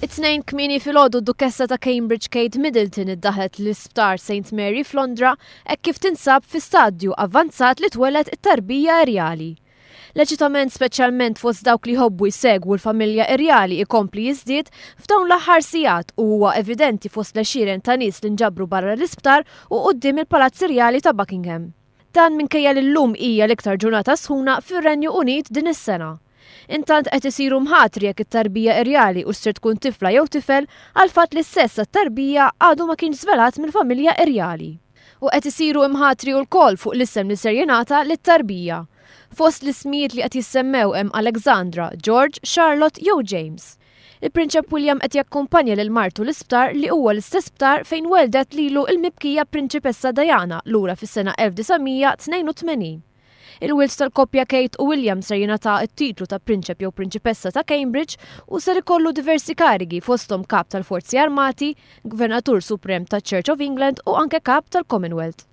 It-tnejn kmieni filgħodu d-Dukessa ta' Cambridge Kate Middleton id-dahhlet l-isptar St. Mary f'Londra hekk kif tinsab fi stadju avvanzat li tweled it-tarbija Rjali. L-ecitament speċjalment fost dawk li jħobbu jsegwu l-familja Rjali ikompli jiżdied f'dawn l-ahhar sieghat u huwa evidenti fost l-għexieren ta' nies li nġabru barra l-isptar u quddiem il-Palazz Rjali ta' Buckingham. Dan minkejja li llum hija l-iktar ġurnata sħuna fir-Renju Unit din is-sena. Intant qed isiru mħatri jekk it-tarbija Rjali u ssir tkun tifla jew tifel għal fatt li s-sess tat-tarbija għadu ma kienx żvelat mill-familja Rjali. U qed isiru mħatri wkoll fuq l-isem li ser jingħata lit-tarbija. Fost l-ismijiet li qed jissemmew hemm Alexandra, George, Charlotte jew James. Il-Prinċep William qed jakkumpanja lil martu l-isptar li huwa l-istess sptar fejn weldet lilu l-mibkija Prinċipessa Diana lura fis-sena 1982. Il-wils tal-koppja Kate u William ser jingħata t-titlu ta' prinċep jew prinċipessa ta' Cambridge u ser ikollu diversi karigi fosthom kap tal-Forzi Armati, Gvernatur Suprem taċ-Church of England u anke kap tal-Commonwealth.